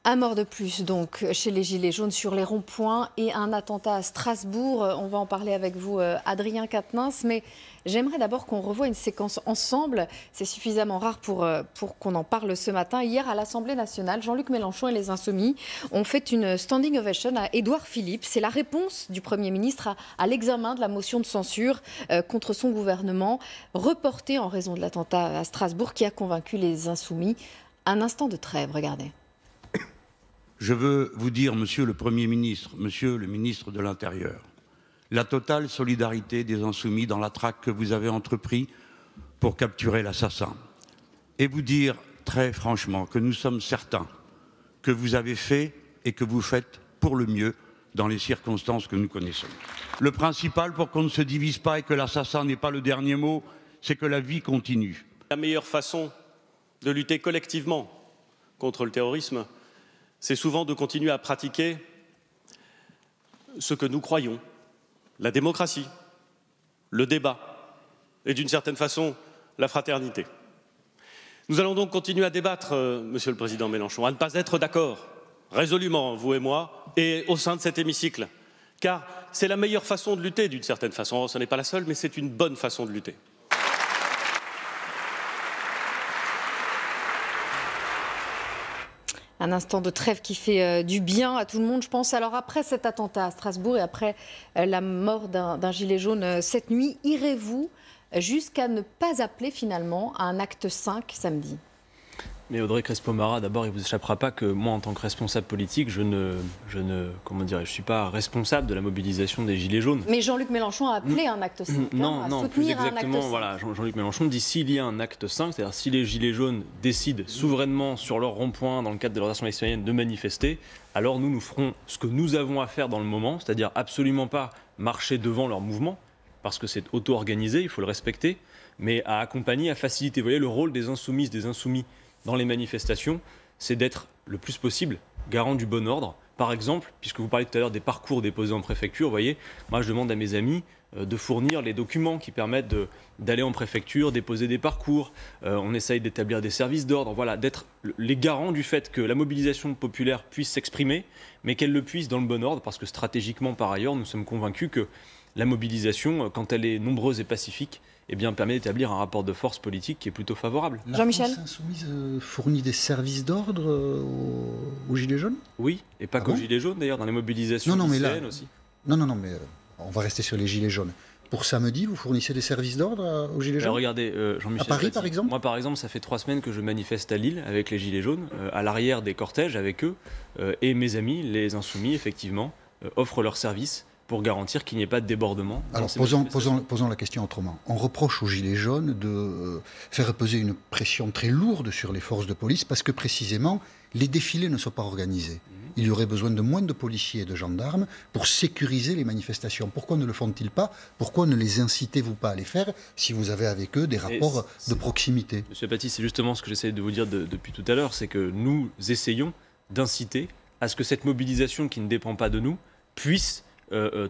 Un mort de plus donc chez les Gilets jaunes sur les ronds-points et un attentat à Strasbourg. On va en parler avec vous, Adrien Quatennens, mais j'aimerais d'abord qu'on revoie une séquence ensemble. C'est suffisamment rare pour qu'on en parle ce matin. Hier, à l'Assemblée nationale, Jean-Luc Mélenchon et les Insoumis ont fait une standing ovation à Édouard Philippe. C'est la réponse du Premier ministre à l'examen de la motion de censure contre son gouvernement, reportée en raison de l'attentat à Strasbourg qui a convaincu les Insoumis. Un instant de trêve, regardez. Je veux vous dire, Monsieur le Premier ministre, Monsieur le ministre de l'Intérieur, la totale solidarité des Insoumis dans la traque que vous avez entreprise pour capturer l'assassin. Et vous dire très franchement que nous sommes certains que vous avez fait et que vous faites pour le mieux dans les circonstances que nous connaissons. Le principal pour qu'on ne se divise pas et que l'assassin n'ait pas le dernier mot, c'est que la vie continue. La meilleure façon de lutter collectivement contre le terrorisme, c'est souvent de continuer à pratiquer ce que nous croyons, la démocratie, le débat et d'une certaine façon la fraternité. Nous allons donc continuer à débattre, Monsieur le Président Mélenchon, à ne pas être d'accord, résolument, vous et moi, et au sein de cet hémicycle, car c'est la meilleure façon de lutter d'une certaine façon. Ce n'est pas la seule, mais c'est une bonne façon de lutter. Un instant de trêve qui fait du bien à tout le monde, je pense. Alors après cet attentat à Strasbourg et après la mort d'un gilet jaune cette nuit, irez-vous jusqu'à ne pas appeler finalement à un acte 5 samedi ? Mais Audrey Crespo-Mara, d'abord, il ne vous échappera pas que moi, en tant que responsable politique, je suis pas responsable de la mobilisation des Gilets jaunes. Mais Jean-Luc Mélenchon a appelé à un acte 5. Non, plus exactement, voilà, Jean-Luc Mélenchon dit s'il y a un acte 5, c'est-à-dire si les Gilets jaunes décident souverainement sur leur rond-point, dans le cadre de leur assemblée citoyenne, de manifester, alors nous ferons ce que nous avons à faire dans le moment, c'est-à-dire absolument pas marcher devant leur mouvement, parce que c'est auto-organisé, il faut le respecter, mais à accompagner, à faciliter. Vous voyez, le rôle des insoumises, des insoumis, dans les manifestations, c'est d'être le plus possible garant du bon ordre. Par exemple, puisque vous parliez tout à l'heure des parcours déposés en préfecture, vous voyez, moi je demande à mes amis de fournir les documents qui permettent d'aller en préfecture, déposer des parcours. On essaye d'établir des services d'ordre, voilà, d'être les garants du fait que la mobilisation populaire puisse s'exprimer, mais qu'elle le puisse dans le bon ordre, parce que stratégiquement, par ailleurs, nous sommes convaincus que la mobilisation, quand elle est nombreuse et pacifique, eh bien, permet d'établir un rapport de force politique qui est plutôt favorable. Jean-Michel ? La France Insoumise fournit des services d'ordre aux Gilets jaunes ? Oui, et pas qu'aux Gilets jaunes d'ailleurs, dans les mobilisations lycéennes aussi. Non, mais on va rester sur les Gilets jaunes. Pour samedi, vous fournissez des services d'ordre aux Gilets jaunes ? Regardez, Jean-Michel. À Paris, par exemple ? Moi, par exemple, ça fait 3 semaines que je manifeste à Lille avec les Gilets jaunes, à l'arrière des cortèges avec eux, et mes amis, les Insoumis, effectivement, offrent leurs services pour garantir qu'il n'y ait pas de débordement. Alors posons la question autrement. On reproche aux Gilets jaunes de faire peser une pression très lourde sur les forces de police parce que précisément les défilés ne sont pas organisés. Il y aurait besoin de moins de policiers et de gendarmes pour sécuriser les manifestations. Pourquoi ne le font-ils pas ? Pourquoi ne les incitez-vous pas à les faire si vous avez avec eux des rapports de proximité ? Monsieur Paty, c'est justement ce que j'essaie de vous dire depuis tout à l'heure, c'est que nous essayons d'inciter à ce que cette mobilisation qui ne dépend pas de nous puisse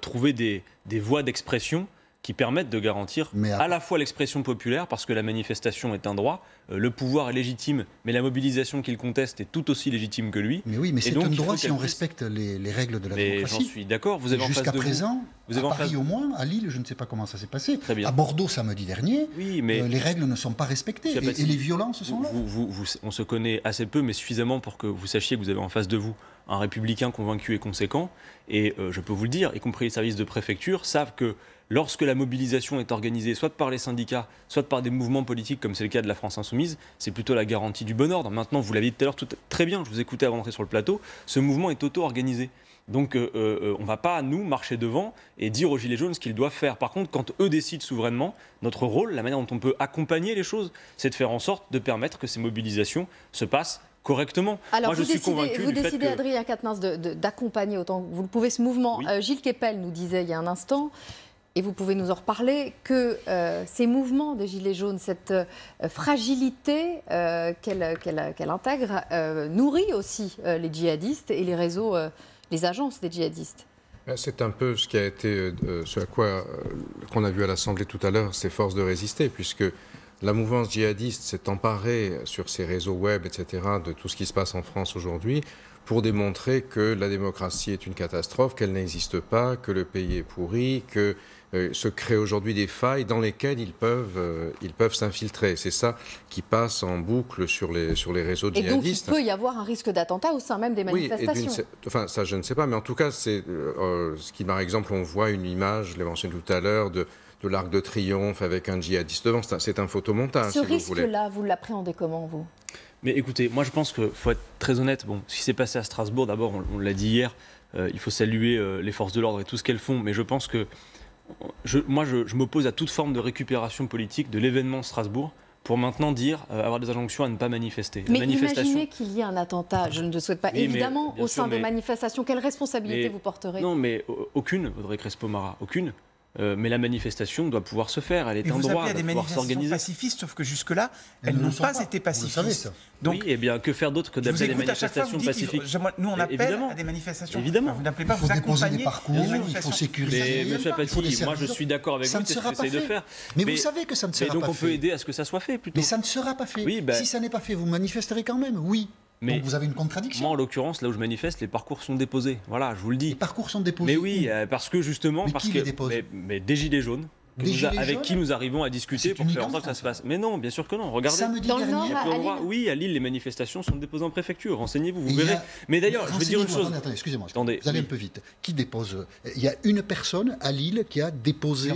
trouver des voies d'expression qui permettent de garantir à la fois l'expression populaire, parce que la manifestation est un droit, le pouvoir est légitime, mais la mobilisation qu'il conteste est tout aussi légitime que lui. Mais oui, mais c'est un droit si on respecte les règles de la démocratie. J'en suis d'accord. Vous avez en face de vous... Jusqu'à présent, à Paris au moins, à Lille, je ne sais pas comment ça s'est passé. Très bien. À Bordeaux, samedi dernier, les règles ne sont pas respectées et les violences sont là. On se connaît assez peu, mais suffisamment pour que vous sachiez que vous avez en face de vous un républicain convaincu et conséquent. Et je peux vous le dire, y compris les services de préfecture, savent que lorsque la mobilisation est organisée soit par les syndicats, soit par des mouvements politiques, comme c'est le cas de la France Insoumise, c'est plutôt la garantie du bon ordre. Maintenant, vous l'aviez dit tout à l'heure, très bien, je vous écoutais avant d'entrer sur le plateau, ce mouvement est auto-organisé. Donc on ne va pas, nous, marcher devant et dire aux Gilets jaunes ce qu'ils doivent faire. Par contre, quand eux décident souverainement, notre rôle, la manière dont on peut accompagner les choses, c'est de faire en sorte de permettre que ces mobilisations se passent correctement. Alors, moi, vous décidez, Adrien Quatennens, d'accompagner autant que vous le pouvez ce mouvement. Oui. Gilles Kepel nous disait il y a un instant, et vous pouvez nous en reparler, que ces mouvements des Gilets jaunes, cette fragilité qu'elle intègre, nourrit aussi les djihadistes et les réseaux, les agences des djihadistes. C'est un peu ce qui a été, ce à quoi qu'on a vu à l'Assemblée tout à l'heure, ces forces de résister, puisque la mouvance djihadiste s'est emparée sur ses réseaux web, etc., de tout ce qui se passe en France aujourd'hui, pour démontrer que la démocratie est une catastrophe, qu'elle n'existe pas, que le pays est pourri, que se créent aujourd'hui des failles dans lesquelles ils peuvent s'infiltrer. C'est ça qui passe en boucle sur les réseaux djihadistes. Et donc il peut y avoir un risque d'attentat au sein même des manifestations. Oui, ça je ne sais pas, mais en tout cas, c'est ce qui, par exemple, on voit une image, je l'ai mentionné tout à l'heure, de l'Arc de Triomphe avec un djihadiste devant. C'est un photomontage, si vous voulez. Ce risque-là, vous l'appréhendez comment, vous ? Mais écoutez, moi je pense qu'il faut être très honnête. Bon, ce qui s'est passé à Strasbourg, d'abord, on l'a dit hier, il faut saluer les forces de l'ordre et tout ce qu'elles font, mais je pense que je m'oppose à toute forme de récupération politique de l'événement de Strasbourg pour maintenant dire, avoir des injonctions à ne pas manifester. Mais imaginez qu'il y ait un attentat, je ne le souhaite pas, oui, évidemment, au sein des manifestations, quelle responsabilité vous porterez ? Non, mais aucune, Audrey Crespo-Mara, aucune. Mais la manifestation doit pouvoir se faire, elle est un droit, elle doit pouvoir s'organiser. Vous appelez à des manifestations pacifistes, sauf que jusque-là, elles n'ont pas été pacifistes. Vous le savez, ça. Donc, oui, et bien que faire d'autre que d'appeler des manifestations pacifiques ? Nous, on appelle à des manifestations. Évidemment. Vous n'appelez pas, vous accompagnez des parcours, il faut sécuriser. Mais monsieur Apathy, moi je suis d'accord avec vous, c'est ce que j'essaie de faire. Mais vous savez que ça ne sera pas fait. Donc on peut aider à ce que ça soit fait plutôt. Mais ça ne sera pas fait. Si ça n'est pas fait, vous manifesterez quand même, oui. Mais donc vous avez une contradiction. Moi, en l'occurrence, là où je manifeste, les parcours sont déposés. Voilà, je vous le dis. Les parcours sont déposés. Mais oui, parce que justement, mais des gilets jaunes. Avec qui nous arrivons à discuter pour faire en sorte que ça se fasse. Mais non, bien sûr que non. Regardez. Dans le Nord, à Lille. Oui, à Lille, les manifestations sont déposées en préfecture. Renseignez-vous, vous verrez. Mais d'ailleurs, je vais dire une chose. Attendez, excusez-moi. Vous allez un peu vite. Qui dépose ? Il y a une personne à Lille qui a déposé.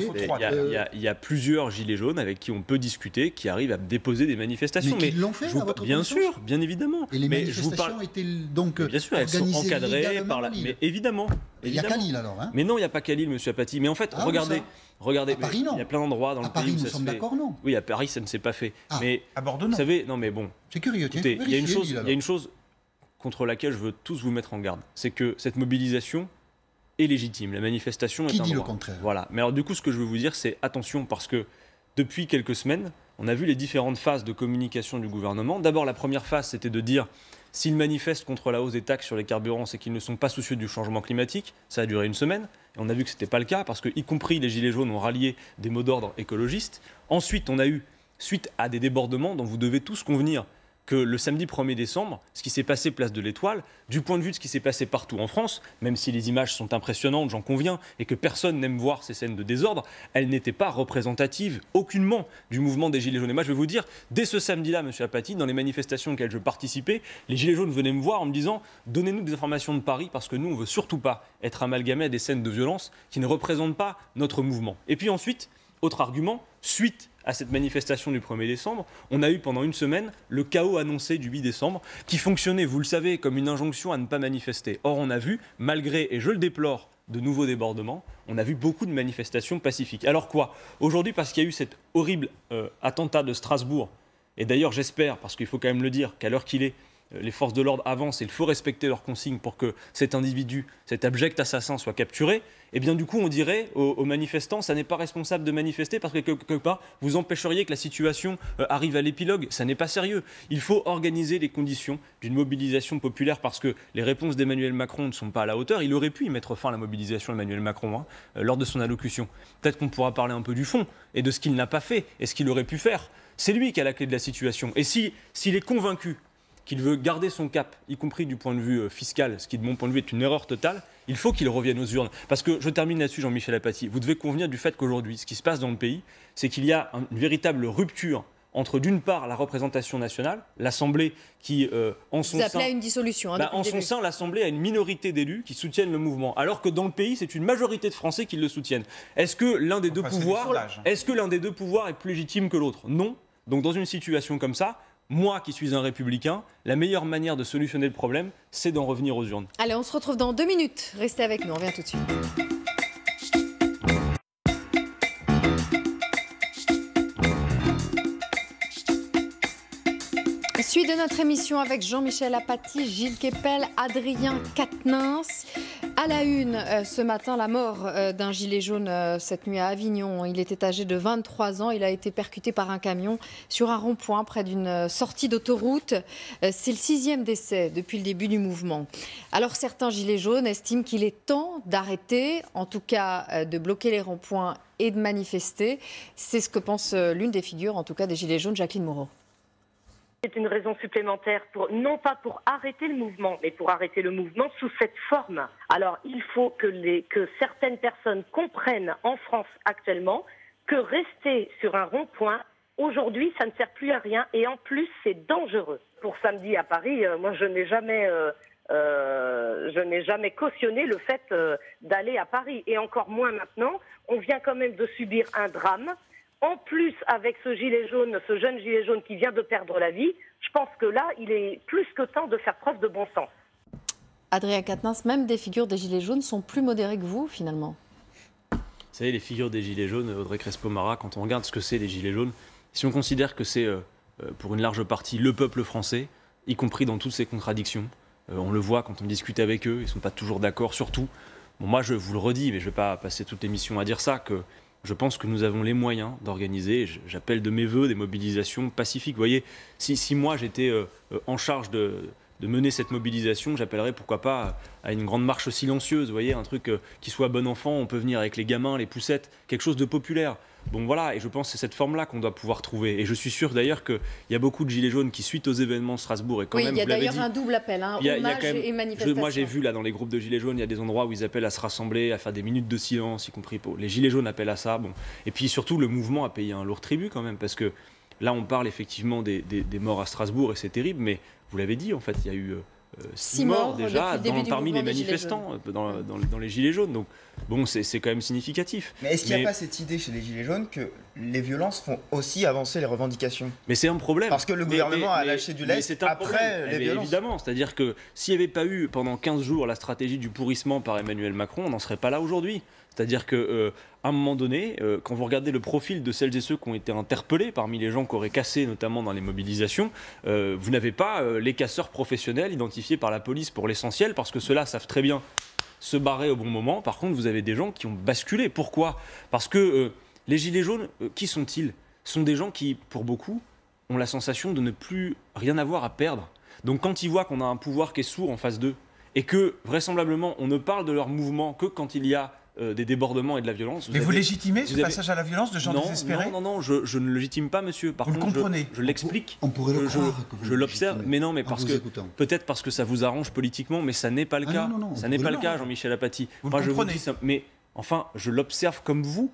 Il y a plusieurs gilets jaunes avec qui on peut discuter, qui arrivent à déposer des manifestations. Mais qui l'ont fait, à votre bien sûr, bien évidemment. Et les manifestations étaient donc bien sûr, elles sont encadrées par la. Mais évidemment. Il n'y a qu'à Lille alors. Mais non, il n'y a pas qu'à Lille, monsieur Apathy. Mais en fait, regardez. Regardez, Paris, non. Il y a plein d'endroits dans le pays où ça se fait. Nous sommes d'accord, non ? Oui, à Paris, ça ne s'est pas fait. Mais à Bordeaux, non. Vous savez, non, mais bon. C'est curieux. Écoutez, il y a une chose contre laquelle je veux tous vous mettre en garde, c'est que cette mobilisation est légitime. La manifestation est un droit. Qui dit le contraire ? Voilà. Mais alors du coup, ce que je veux vous dire, c'est attention, parce que depuis quelques semaines, on a vu les différentes phases de communication du gouvernement. D'abord, la première phase, c'était de dire s'ils manifestent contre la hausse des taxes sur les carburants, c'est qu'ils ne sont pas soucieux du changement climatique. Ça a duré une semaine. Et on a vu que ce n'était pas le cas, parce que, y compris les Gilets jaunes, ont rallié des mots d'ordre écologistes. Ensuite, on a eu, suite à des débordements dont vous devez tous convenir, que le samedi 1er décembre, ce qui s'est passé place de l'Étoile, du point de vue de ce qui s'est passé partout en France, même si les images sont impressionnantes, j'en conviens, et que personne n'aime voir ces scènes de désordre, elles n'étaient pas représentatives aucunement du mouvement des Gilets jaunes. Et moi, je vais vous dire, dès ce samedi-là, monsieur Apathy, dans les manifestations auxquelles je participais, les Gilets jaunes venaient me voir en me disant « Donnez-nous des informations de Paris, parce que nous, on ne veut surtout pas être amalgamés à des scènes de violence qui ne représentent pas notre mouvement. » Et puis ensuite, autre argument, suite à cette manifestation du 1er décembre, on a eu pendant une semaine le chaos annoncé du 8 décembre, qui fonctionnait, vous le savez, comme une injonction à ne pas manifester. Or, on a vu, malgré, et je le déplore, de nouveaux débordements, on a vu beaucoup de manifestations pacifiques. Alors quoi ? Aujourd'hui, parce qu'il y a eu cet horrible attentat de Strasbourg, et d'ailleurs j'espère, parce qu'il faut quand même le dire, qu'à l'heure qu'il est, les forces de l'ordre avancent et il faut respecter leurs consignes pour que cet individu, cet abject assassin soit capturé, et bien du coup on dirait aux manifestants, ça n'est pas responsable de manifester parce que quelque part vous empêcheriez que la situation arrive à l'épilogue. Ça n'est pas sérieux. Il faut organiser les conditions d'une mobilisation populaire parce que les réponses d'Emmanuel Macron ne sont pas à la hauteur. Il aurait pu y mettre fin à la mobilisation d'Emmanuel Macron lors de son allocution. Peut-être qu'on pourra parler un peu du fond et de ce qu'il n'a pas fait et ce qu'il aurait pu faire. C'est lui qui a la clé de la situation. Et s'il est convaincu qu'il veut garder son cap, y compris du point de vue fiscal, ce qui de mon point de vue est une erreur totale, il faut qu'il revienne aux urnes. Parce que, je termine là-dessus, Jean-Michel Apathy, vous devez convenir du fait qu'aujourd'hui, ce qui se passe dans le pays, c'est qu'il y a une véritable rupture entre, d'une part, la représentation nationale, l'Assemblée qui, en son sein... Vous appelez à une dissolution, en son sein, l'Assemblée a une minorité d'élus qui soutiennent le mouvement, alors que dans le pays, c'est une majorité de Français qui le soutiennent. Est-ce que l'un des deux pouvoirs est plus légitime que l'autre ? Non. Donc, dans une situation comme ça, moi qui suis un républicain, la meilleure manière de solutionner le problème, c'est d'en revenir aux urnes. Allez, on se retrouve dans 2 minutes. Restez avec nous, on revient tout de suite. Suite de notre émission avec Jean-Michel Apathy, Gilles Kepel, Adrien Quatennens. À la une, ce matin, la mort d'un gilet jaune cette nuit à Avignon. Il était âgé de 23 ans. Il a été percuté par un camion sur un rond-point près d'une sortie d'autoroute. C'est le 6e décès depuis le début du mouvement. Alors certains gilets jaunes estiment qu'il est temps d'arrêter, en tout cas de bloquer les ronds-points et de manifester. C'est ce que pense l'une des figures, en tout cas des gilets jaunes, Jacqueline Moreau. C'est une raison supplémentaire, non pas pour arrêter le mouvement, mais pour arrêter le mouvement sous cette forme. Alors, il faut que certaines personnes comprennent en France actuellement que rester sur un rond-point, aujourd'hui, ça ne sert plus à rien et en plus, c'est dangereux. Pour samedi à Paris, moi, je n'ai jamais cautionné le fait d'aller à Paris. Et encore moins maintenant, on vient quand même de subir un drame. En plus, avec ce gilet jaune, ce jeune gilet jaune qui vient de perdre la vie, je pense que là, il est plus que temps de faire preuve de bon sens. Adrien Quatennens, même des figures des gilets jaunes sont plus modérées que vous, finalement. Vous savez, les figures des gilets jaunes, Audrey Crespo-Mara, quand on regarde ce que c'est les gilets jaunes, si on considère que c'est, pour une large partie, le peuple français, y compris dans toutes ses contradictions, on le voit quand on discute avec eux, ils ne sont pas toujours d'accord sur tout. Bon, moi, je vous le redis, mais je ne vais pas passer toute l'émission à dire ça, que je pense que nous avons les moyens d'organiser, j'appelle de mes voeux, des mobilisations pacifiques. Vous voyez, si moi j'étais en charge de mener cette mobilisation, j'appellerais pourquoi pas à une grande marche silencieuse, vous voyez, un truc qui soit bon enfant, on peut venir avec les gamins, les poussettes, quelque chose de populaire. Bon voilà, et je pense que c'est cette forme-là qu'on doit pouvoir trouver. Et je suis sûr d'ailleurs qu'il y a beaucoup de gilets jaunes qui, suite aux événements de Strasbourg, et quand même, il y a d'ailleurs un double appel, hommage et manifestation. Moi j'ai vu là dans les groupes de gilets jaunes, il y a des endroits où ils appellent à se rassembler, à faire des minutes de silence, y compris pour les gilets jaunes appellent à ça. Bon. Et puis surtout, le mouvement a payé un lourd tribut quand même, parce que là on parle effectivement des morts à Strasbourg, et c'est terrible, mais vous l'avez dit, en fait, il y a eu 6 morts déjà parmi les manifestants dans les gilets jaunes. Donc bon, c'est quand même significatif. Mais est-ce qu'il n'y a pas cette idée chez les gilets jaunes que les violences font aussi avancer les revendications? Mais c'est un problème. Parce que le gouvernement a lâché du lest après les violences. Évidemment, c'est-à-dire que s'il n'y avait pas eu pendant 15 jours la stratégie du pourrissement par Emmanuel Macron, on n'en serait pas là aujourd'hui. C'est-à-dire qu'à un moment donné, quand vous regardez le profil de celles et ceux qui ont été interpellés parmi les gens qui auraient cassé, notamment dans les mobilisations, vous n'avez pas les casseurs professionnels identifiés par la police pour l'essentiel, parce que ceux-là savent très bien se barrer au bon moment. Par contre, vous avez des gens qui ont basculé. Pourquoi? Parce que les gilets jaunes, qui sont-ils? Ce sont des gens qui, pour beaucoup, ont la sensation de ne plus rien avoir à perdre. Donc quand ils voient qu'on a un pouvoir qui est sourd en face d'eux, et que vraisemblablement on ne parle de leur mouvement que quand il y a des débordements et de la violence. Mais vous légitimez ce passage à la violence de gens désespérés? Non, je ne le légitime pas, monsieur. Par contre, comprenez. Je l'explique. On pourrait le croire. Je l'observe, mais non, mais peut-être parce que ça vous arrange politiquement, mais ça n'est pas le cas. Ça n'est pas le cas, Jean-Michel Apathy. Moi, je vous dis ça, mais enfin, je l'observe comme vous.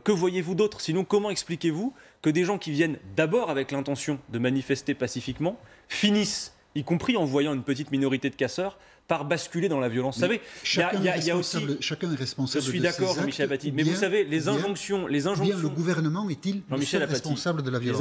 Que voyez-vous d'autre? Sinon, comment expliquez-vous que des gens qui viennent d'abord avec l'intention de manifester pacifiquement finissent, y compris en voyant une petite minorité de casseurs, par basculer dans la violence? Vous savez, chacun est responsable. Je suis d'accord, Jean-Michel Apathy. Mais vous savez, les injonctions. Bien le gouvernement est-il responsable de la violence?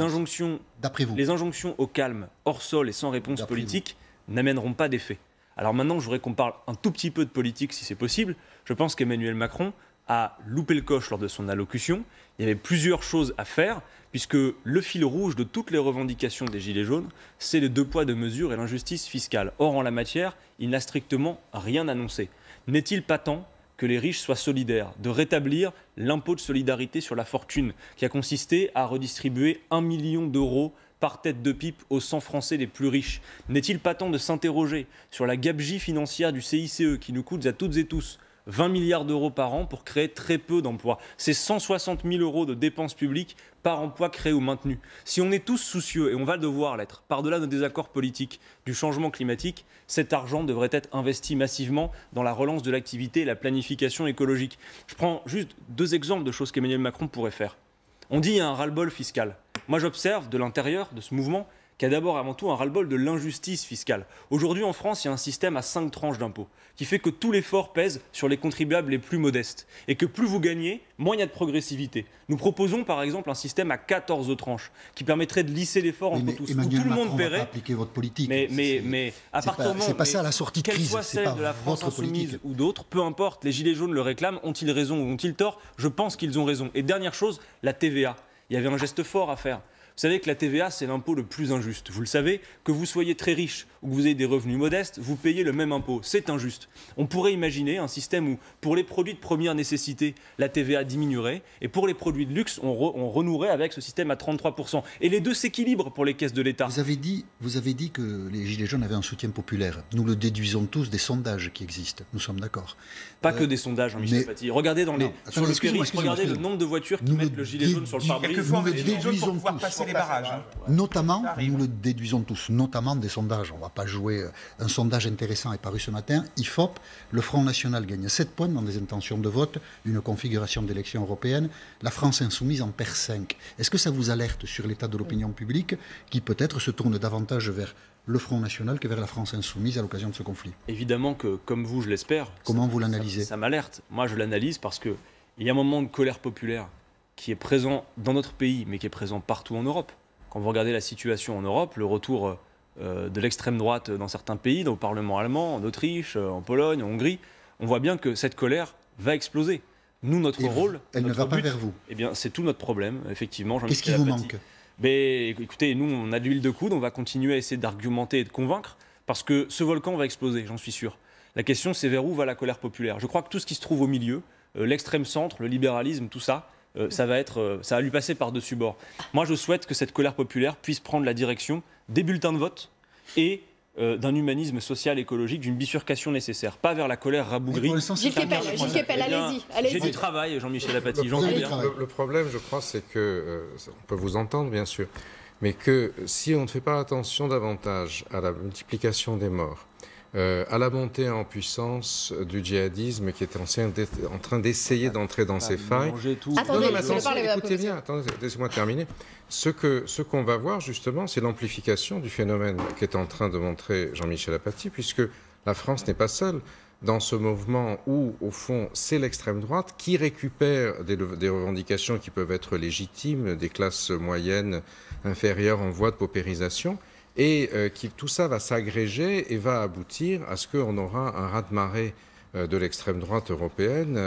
D'après vous. Les injonctions au calme, hors sol et sans réponse politique n'amèneront pas d'effet. Alors maintenant, je voudrais qu'on parle un tout petit peu de politique, si c'est possible. Je pense qu'Emmanuel Macron a loupé le coche lors de son allocution. Il y avait plusieurs choses à faire, puisque le fil rouge de toutes les revendications des Gilets jaunes, c'est le 2 poids 2 mesures et l'injustice fiscale. Or, en la matière, il n'a strictement rien annoncé. N'est-il pas temps que les riches soient solidaires, de rétablir l'impôt de solidarité sur la fortune, qui a consisté à redistribuer 1 million d'euros par tête de pipe aux 100 Français les plus riches? N'est-il pas temps de s'interroger sur la gabegie financière du CICE, qui nous coûte à toutes et tous 20 milliards d'euros par an pour créer très peu d'emplois? C'est 160 000 euros de dépenses publiques par emploi créé ou maintenu. Si on est tous soucieux, et on va devoir l'être, par-delà nos désaccords politiques, du changement climatique, cet argent devrait être investi massivement dans la relance de l'activité et la planification écologique. Je prends juste 2 exemples de choses qu'Emmanuel Macron pourrait faire. On dit qu'il y a un ras-le-bol fiscal. Moi, j'observe de l'intérieur de ce mouvement qu'il y a d'abord avant tout un ras-le-bol de l'injustice fiscale. Aujourd'hui, en France, il y a un système à 5 tranches d'impôts qui fait que tout l'effort pèse sur les contribuables les plus modestes et que plus vous gagnez, moins il y a de progressivité. Nous proposons par exemple un système à 14 tranches qui permettrait de lisser l'effort entre tous, où tout le monde paierait. Appliquer votre politique. Mais à partir du moment, c'est pas ça la sortie de crise. Qu'elle soit celle de la France insoumise ou d'autres, peu importe, les Gilets jaunes le réclament. Ont-ils raison ou ont-ils tort? Je pense qu'ils ont raison. Et dernière chose, la TVA. Il y avait un geste fort à faire. Vous savez que la TVA, c'est l'impôt le plus injuste. Vous le savez, que vous soyez très riche ou que vous ayez des revenus modestes, vous payez le même impôt. C'est injuste. On pourrait imaginer un système où, pour les produits de première nécessité, la TVA diminuerait, et pour les produits de luxe, on renouerait avec ce système à 33%. Et les deux s'équilibrent pour les caisses de l'État. Vous avez dit que les Gilets jaunes avaient un soutien populaire. Nous le déduisons tous des sondages qui existent. Nous sommes d'accord. Pas que des sondages, Jean-Michel Apathy. Regardez sur le périph', regardez le nombre de voitures qui mettent le gilet jaune sur le pare-brise. Quelquefois, on met les gilets jaunes pour pouvoir passer les barrages. Notamment, nous le déduisons tous, notamment des sondages. On ne va pas jouer. Un sondage intéressant est paru ce matin. IFOP, le Front National gagne 7 points dans des intentions de vote, une configuration d'élection européenne. La France insoumise en perd 5. Est-ce que ça vous alerte sur l'état de l'opinion publique qui peut-être se tourne davantage vers le Front National que vers la France insoumise à l'occasion de ce conflit? Évidemment que, comme vous, je l'espère. Comment vous l'analysez? Ça m'alerte. Moi, je l'analyse parce qu'il y a un moment de colère populaire qui est présent dans notre pays, mais qui est présent partout en Europe. Quand vous regardez la situation en Europe, le retour de l'extrême droite dans certains pays, au Parlement allemand, en Autriche, en Pologne, en Hongrie, on voit bien que cette colère va exploser. Nous, notre rôle... Elle ne va pas vers vous. Eh bien, c'est tout notre problème, effectivement. Qu'est-ce qui vous manque? Écoutez, nous, on a de l'huile de coude, on va continuer à essayer d'argumenter et de convaincre, parce que ce volcan va exploser, j'en suis sûr. La question, c'est vers où va la colère populaire. Je crois que tout ce qui se trouve au milieu, l'extrême centre, le libéralisme, tout ça, ça va lui passer par-dessus bord. Moi, je souhaite que cette colère populaire puisse prendre la direction des bulletins de vote et d'un humanisme social écologique, d'une bifurcation nécessaire, pas vers la colère rabougrie. Gilles Kepel, allez-y. J'ai du travail, Jean-Michel Apathy, j'en ai bien. Le problème, je crois, c'est que, on peut vous entendre bien sûr, mais que si on ne fait pas attention davantage à la multiplication des morts, à la montée en puissance du djihadisme qui est en train d'essayer d'entrer dans ses failles. Attendez, écoutez bien, laissez-moi terminer. Ce qu'on va voir justement, c'est l'amplification du phénomène qu'est en train de montrer Jean-Michel Apathy, puisque la France n'est pas seule dans ce mouvement où, au fond, c'est l'extrême droite qui récupère des revendications qui peuvent être légitimes, des classes moyennes inférieures en voie de paupérisation, et tout ça va s'agréger et va aboutir à ce qu'on aura un raz-de-marée de l'extrême droite européenne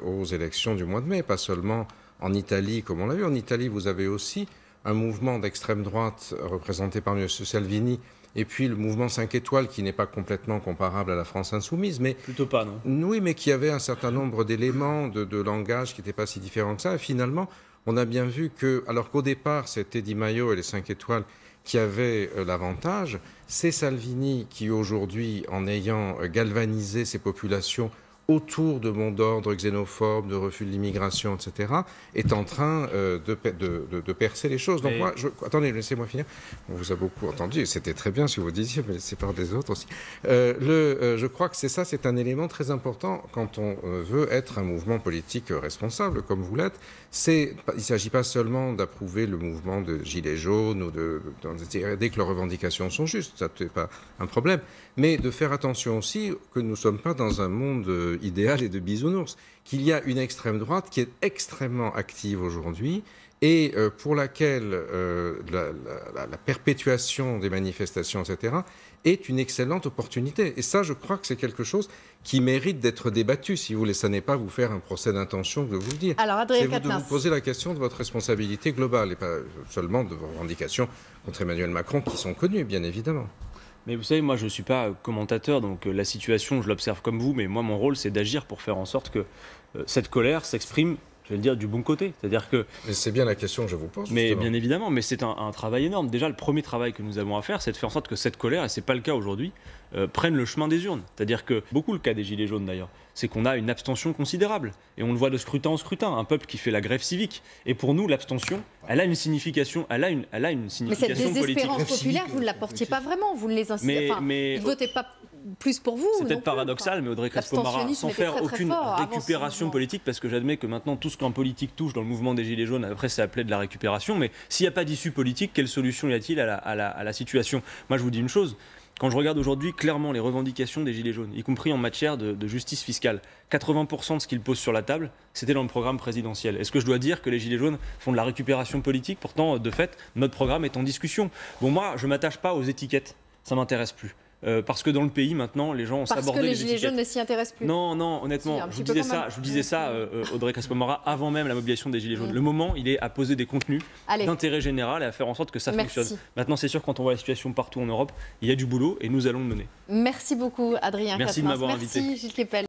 aux élections du mois de mai, pas seulement en Italie comme on l'a vu. En Italie, vous avez aussi un mouvement d'extrême droite représenté par M. Salvini, et puis le mouvement 5 étoiles qui n'est pas complètement comparable à la France insoumise, mais... Plutôt pas, non? Oui, mais qui avait un certain nombre d'éléments de langage qui n'étaient pas si différents que ça, et finalement, on a bien vu que, alors qu'au départ, c'était Di Maio et les 5 étoiles qui avaient l'avantage, c'est Salvini qui aujourd'hui, en ayant galvanisé ces populations autour de mots d'ordre xénophobes, de refus de l'immigration, etc., est en train de percer les choses. Donc moi, attendez, laissez-moi finir. On vous a beaucoup entendu, c'était très bien ce que vous disiez, mais c'est par des autres aussi. Je crois que c'est un élément très important quand on veut être un mouvement politique responsable, comme vous l'êtes. Il ne s'agit pas seulement d'approuver le mouvement de Gilets jaunes ou dès que leurs revendications sont justes, ça n'est pas un problème, mais de faire attention aussi que nous ne sommes pas dans un monde idéal et de bisounours, qu'il y a une extrême droite qui est extrêmement active aujourd'hui et pour laquelle la perpétuation des manifestations, etc., est une excellente opportunité. Et ça, je crois que c'est quelque chose qui mérite d'être débattu, si vous voulez. Ça n'est pas vous faire un procès d'intention de vous le dire. Alors, Adrien c'est de vous poser la question de votre responsabilité globale et pas seulement de vos revendications contre Emmanuel Macron, qui sont connues, bien évidemment. Mais vous savez, moi, je ne suis pas commentateur, donc la situation, je l'observe comme vous, mais moi, mon rôle, c'est d'agir pour faire en sorte que cette colère s'exprime, je vais le dire, du bon côté. C'est-à-dire que... Mais c'est bien la question que je vous pose, Mais justement. bien évidemment, mais c'est un travail énorme. Déjà, le premier travail que nous avons à faire, c'est de faire en sorte que cette colère, et ce n'est pas le cas aujourd'hui, prenne le chemin des urnes. C'est-à-dire que, beaucoup le cas des Gilets jaunes d'ailleurs, c'est qu'on a une abstention considérable. Et on le voit de scrutin en scrutin, un peuple qui fait la grève civique. Et pour nous, l'abstention, elle a une signification, elle a une signification politique. Mais cette désespérance populaire, vous ne la portiez pas vraiment, vous ne les incitez pas. Ils ne votaient pas plus pour vous. C'est peut-être paradoxal, mais Audrey Crespo-Mara, sans faire aucune récupération politique, parce que j'admets que maintenant, tout ce qu'un politique touche dans le mouvement des Gilets jaunes, après, c'est appelé de la récupération. Mais s'il n'y a pas d'issue politique, quelle solution y a-t-il à la situation? Moi, je vous dis une chose. Quand je regarde aujourd'hui clairement les revendications des Gilets jaunes, y compris en matière de justice fiscale, 80% de ce qu'ils posent sur la table, c'était dans le programme présidentiel. Est-ce que je dois dire que les Gilets jaunes font de la récupération politique? Pourtant, de fait, notre programme est en discussion. Bon, moi, je ne m'attache pas aux étiquettes. Ça ne m'intéresse plus. parce que dans le pays, maintenant, les gens ont sabordé les Parce que les gilets étiquettes. jaunes ne s'y intéressent plus. Non, honnêtement, Si, je vous disais ça, Audrey Caspo-Mara, avant même la mobilisation des gilets jaunes. Le moment, il est à poser des contenus d'intérêt général et à faire en sorte que ça fonctionne. Maintenant, c'est sûr, quand on voit la situation partout en Europe, il y a du boulot et nous allons le mener. Merci beaucoup, Adrien Quatennens. Merci de m'avoir invité. Merci, Gilles Kepel.